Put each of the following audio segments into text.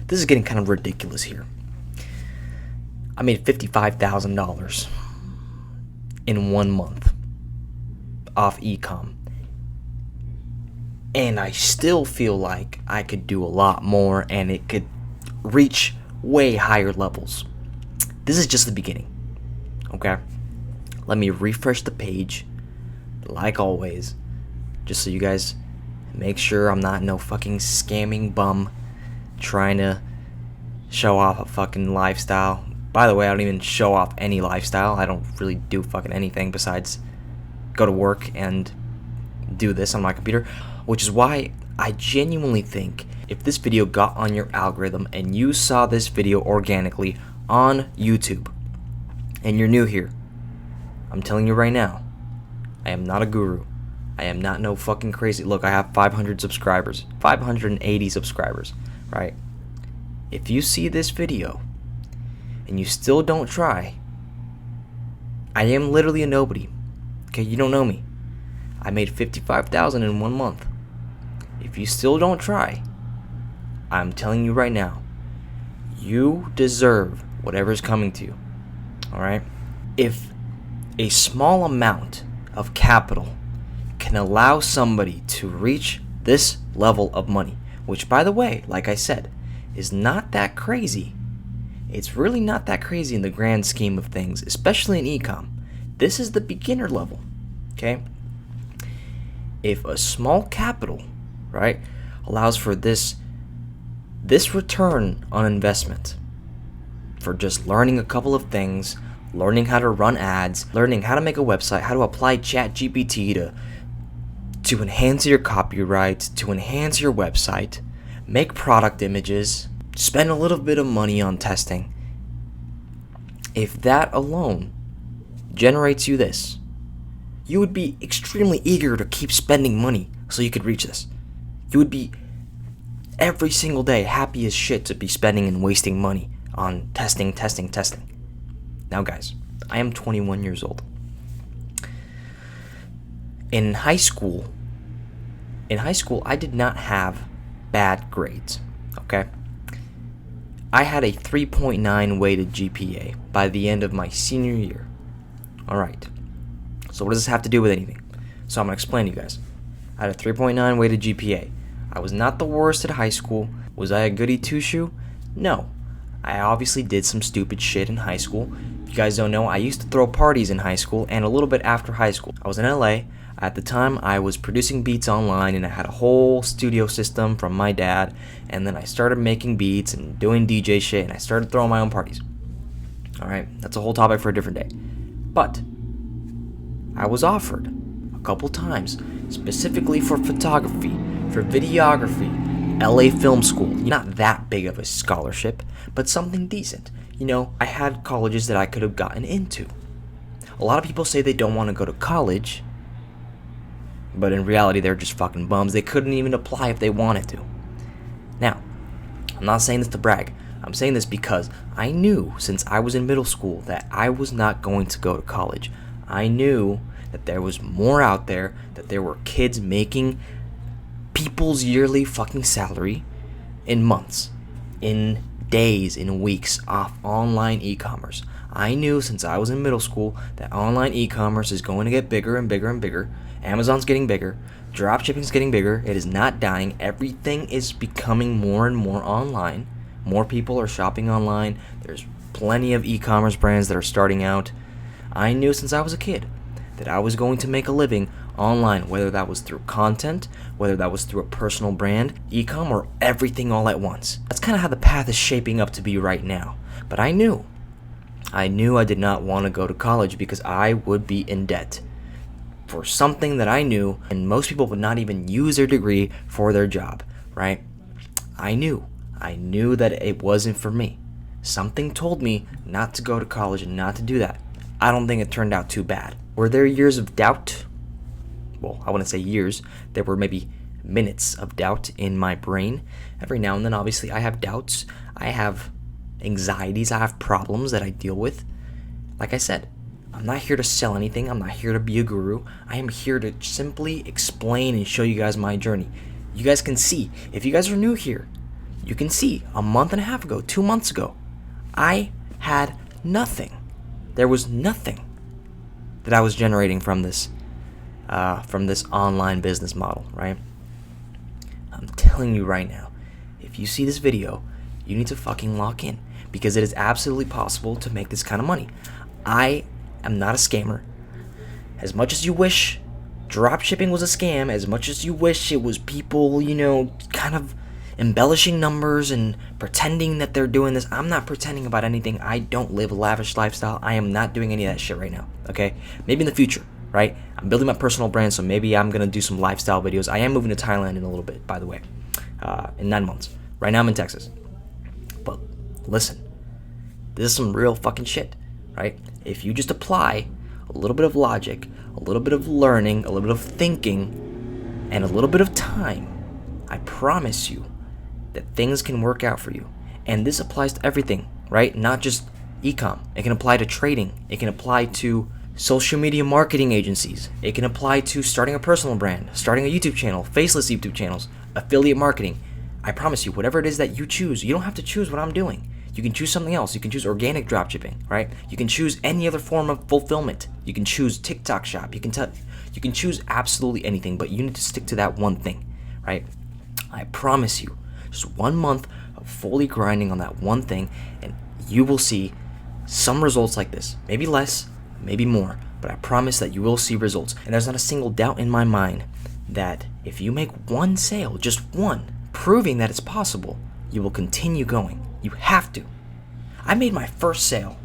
This is getting kind of ridiculous here. I made $55,000 in 1 month off ecom. And I still feel like I could do a lot more and it could reach way higher levels. This is just the beginning. Okay? Let me refresh the page, like always, just so you guys make sure I'm not no fucking scamming bum trying to show off a fucking lifestyle. By the way, I don't even show off any lifestyle. I don't really do fucking anything besides go to work and do this on my computer, which is why I genuinely think if this video got on your algorithm and you saw this video organically on YouTube and you're new here, I'm telling you right now, I am not a guru. I am not no fucking crazy. Look, I have 500 subscribers, 580 subscribers, right? If you see this video and you still don't try, I am literally a nobody. Okay, you don't know me. I made $55,000 in 1 month. If you still don't try, I'm telling you right now, you deserve whatever's coming to you. All right? If a small amount of capital can allow somebody to reach this level of money, which, by the way, like I said, is not that crazy. It's really not that crazy in the grand scheme of things, especially in ecom. This is the beginner level, okay? If a small capital, right, allows for this return on investment for just learning a couple of things, learning how to run ads, learning how to make a website, how to apply ChatGPT to enhance your copyright, to enhance your website, make product images, spend a little bit of money on testing. If that alone generates you this, you would be extremely eager to keep spending money so you could reach this. You would be every single day happy as shit to be spending and wasting money on testing. Now guys, I am 21 years old. In high school, I did not have bad grades, okay? I had a 3.9 weighted GPA by the end of my senior year. All right. So what does this have to do with anything? So I'm going to explain to you guys. I had a 3.9 weighted GPA. I was not the worst at high school. Was I a goody two-shoe? No. I obviously did some stupid shit in high school. If you guys don't know, I used to throw parties in high school and a little bit after high school. I was in LA. At the time, I was producing beats online and I had a whole studio system from my dad. And then I started making beats and doing DJ shit and I started throwing my own parties. Alright, that's a whole topic for a different day. But I was offered a couple times, specifically for photography, for videography, LA Film School. Not that big of a scholarship, but something decent. You know, I had colleges that I could have gotten into. A lot of people say they don't want to go to college, but in reality, they're just fucking bums. They couldn't even apply if they wanted to. Now, I'm not saying this to brag. I'm saying this because I knew since I was in middle school that I was not going to go to college. I knew that there was more out there, that there were kids making people's yearly fucking salary in months, in days, in weeks off online e-commerce. I knew since I was in middle school that online e-commerce is going to get bigger and bigger and bigger. Amazon's getting bigger. Dropshipping's getting bigger. It is not dying. Everything is becoming more and more online. More people are shopping online. There's plenty of e-commerce brands that are starting out. I knew since I was a kid that I was going to make a living online, whether that was through content, whether that was through a personal brand, e-com, or everything all at once. That's kind of how the path is shaping up to be right now. But I knew I did not want to go to college because I would be in debt for something that I knew, and most people would not even use their degree for their job, right? I knew that it wasn't for me. Something told me not to go to college and not to do that. I don't think it turned out too bad. Were there years of doubt? Well, I wouldn't say years. There were maybe minutes of doubt in my brain. Every now and then, obviously, I have doubts. I have anxieties. I have problems that I deal with. Like I said, I'm not here to sell anything. I'm not here to be a guru. I am here to simply explain and show you guys my journey. You guys can see. If you guys are new here, You can see a month and a half ago, 2 months ago, I had nothing. There was nothing that I was generating from this online business model, right? I'm telling you right now, if you see this video, you need to fucking lock in, because it is absolutely possible to make this kind of money. I am not a scammer. As much as you wish dropshipping was a scam, as much as you wish it was people, kind of embellishing numbers and pretending that they're doing this, I'm not pretending about anything. I don't live a lavish lifestyle. I am not doing any of that shit right now, okay? Maybe in the future, right? I'm building my personal brand, so maybe I'm going to do some lifestyle videos. I am moving to Thailand in a little bit, by the way, in 9 months. Right now I'm in Texas. But listen, this is some real fucking shit, right? If you just apply a little bit of logic, a little bit of learning, a little bit of thinking, and a little bit of time, I promise you that things can work out for you. And this applies to everything, right? Not just e-com. It can apply to trading. It can apply to social media marketing agencies. It can apply to starting a personal brand, starting a YouTube channel, faceless YouTube channels, affiliate marketing. I promise you, whatever it is that you choose, you don't have to choose what I'm doing. You can choose something else. You can choose organic dropshipping, right? You can choose any other form of fulfillment. You can choose TikTok shop. You can choose absolutely anything, but you need to stick to that one thing, right? I promise you, just 1 month of fully grinding on that one thing, and you will see some results like this. Maybe less, maybe more, but I promise that you will see results. And there's not a single doubt in my mind that if you make one sale, just one, proving that it's possible, you will continue going. You have to. I made my first sale,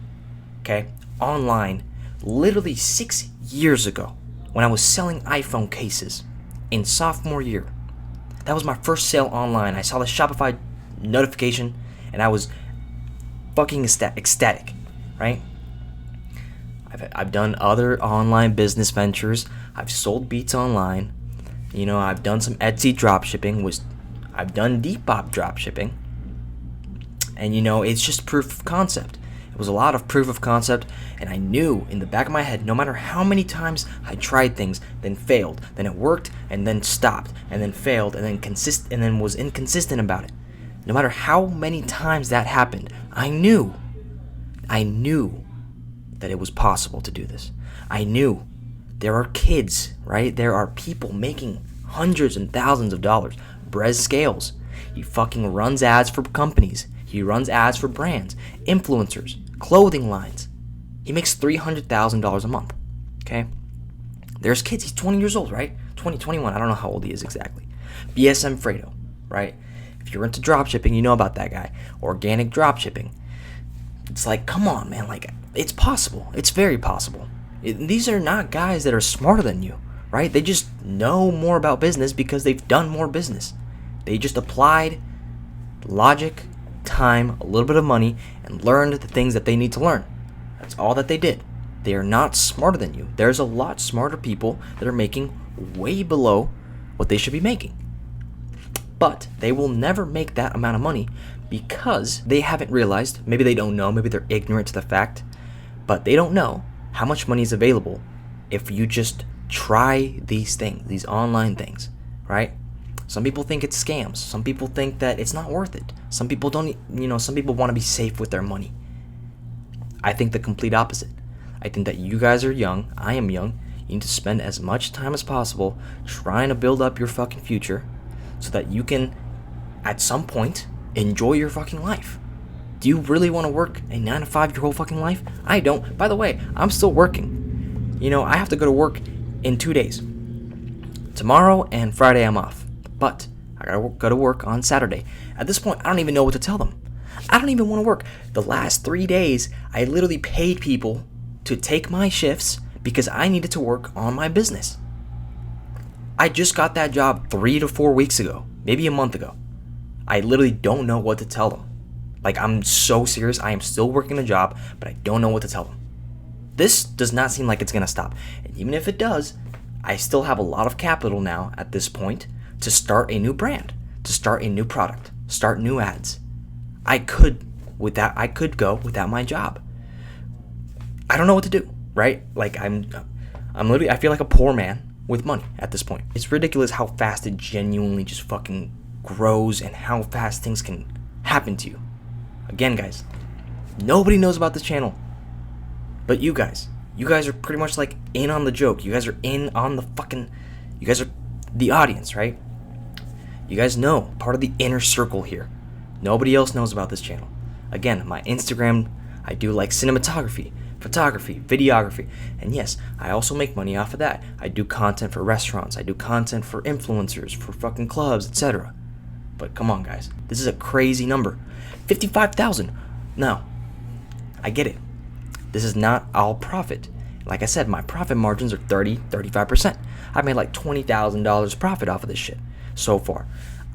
okay, online literally 6 years ago when I was selling iPhone cases in sophomore year. That was my first sale online. I saw the Shopify notification and I was fucking ecstatic, right? I've done other online business ventures. I've sold beats online. I've done some Etsy dropshipping. I've done Depop dropshipping. And it's just proof of concept. It was a lot of proof of concept, and I knew in the back of my head, no matter how many times I tried things, then failed, then it worked, and then stopped, and then failed, and then was inconsistent about it. No matter how many times that happened, I knew that it was possible to do this. I knew there are kids, right? There are people making hundreds and thousands of dollars. Brez Scales, he fucking runs ads for companies. He runs ads for brands, influencers, clothing lines. He makes $300,000 a month, okay? There's kids. He's 20 years old, right? 20, 21. I don't know how old he is exactly. BSM Fredo, right? If you're into dropshipping, you know about that guy. Organic dropshipping. It's like, come on, man. Like, it's possible. It's very possible. These are not guys that are smarter than you, right? They just know more about business because they've done more business. They just applied logic, time, a little bit of money, and learned the things that they need to learn. That's all that they did. They are not smarter than you. There's a lot smarter people that are making way below what they should be making. But they will never make that amount of money because they haven't realized, maybe they don't know, maybe they're ignorant to the fact, but they don't know how much money is available if you just try these things, these online things, right? Some people think it's scams. Some people think that it's not worth it. Some people don't, some people want to be safe with their money. I think the complete opposite. I think that you guys are young. I am young. You need to spend as much time as possible trying to build up your fucking future so that you can, at some point, enjoy your fucking life. Do you really want to work a 9 to 5 your whole fucking life? I don't. By the way, I'm still working. I have to go to work in 2 days. Tomorrow and Friday I'm off. But I gotta go to work on Saturday. At this point, I don't even know what to tell them. I don't even want to work. The last 3 days, I literally paid people to take my shifts because I needed to work on my business. I just got that job 3 to 4 weeks ago, maybe a month ago. I literally don't know what to tell them. Like, I'm so serious. I am still working a job, but I don't know what to tell them. This does not seem like it's gonna stop. And even if it does, I still have a lot of capital now at this point to start a new brand, to start a new product, start new ads. I could go without my job. I don't know what to do, right? Like I'm I feel like a poor man with money at this point. It's ridiculous how fast it genuinely just fucking grows and how fast things can happen to you. Again, guys, nobody knows about this channel but you guys. You guys are pretty much like in on the joke. You guys are in on the fucking, you guys are the audience, right? You guys know, part of the inner circle here. Nobody else knows about this channel. Again, my Instagram, I do like cinematography, photography, videography, and yes, I also make money off of that. I do content for restaurants, I do content for influencers, for fucking clubs, etc. But come on, guys, this is a crazy number. 55,000. Now, I get it. This is not all profit. Like I said, my profit margins are 35%. I made like $20,000 profit off of this shit so far.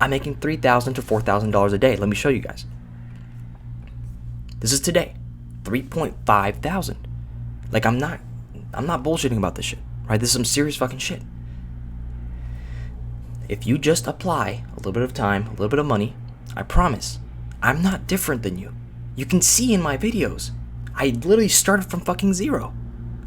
I'm making $3,000 to $4,000 a day. Let me show you guys. This is today. 3.5 thousand. Like I'm not bullshitting about this shit, right? This is some serious fucking shit. If you just apply a little bit of time, a little bit of money, I promise, I'm not different than you. You can see in my videos, I literally started from fucking zero.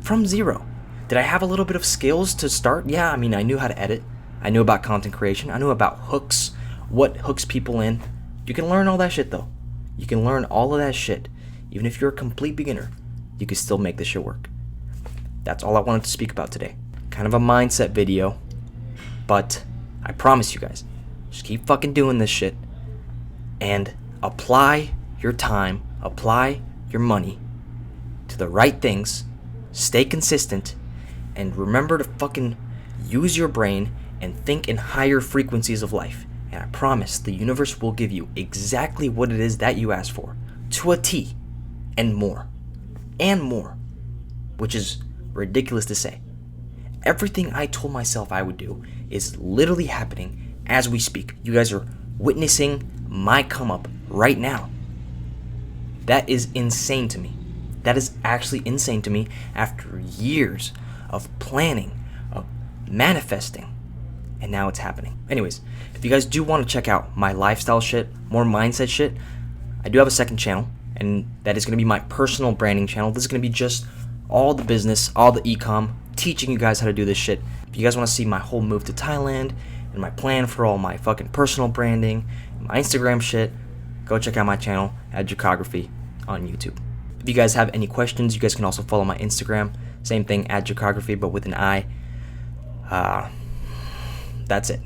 From zero. Did I have a little bit of skills to start? Yeah, I mean, I knew how to edit. I knew about content creation. I knew about hooks, what hooks people in. You can learn all that shit though. You can learn all of that shit. Even if you're a complete beginner, you can still make this shit work. That's all I wanted to speak about today. Kind of a mindset video, but I promise you guys, just keep fucking doing this shit and apply your time, apply your money to the right things, stay consistent, and remember to fucking use your brain and think in higher frequencies of life. And I promise the universe will give you exactly what it is that you asked for, to a T, and more, which is ridiculous to say. Everything I told myself I would do is literally happening as we speak. You guys are witnessing my come up right now. That is insane to me. That is actually insane to me after years of planning, of manifesting, and now it's happening. Anyways, if you guys do want to check out my lifestyle shit, more mindset shit, I do have a second channel, and that is going to be my personal branding channel. This is going to be just all the business, all the e-com, teaching you guys how to do this shit. If you guys want to see my whole move to Thailand and my plan for all my fucking personal branding, my Instagram shit, go check out my channel at Geography on YouTube. If you guys have any questions, you guys can also follow my Instagram. Same thing, at Geography, but with an I. That's it.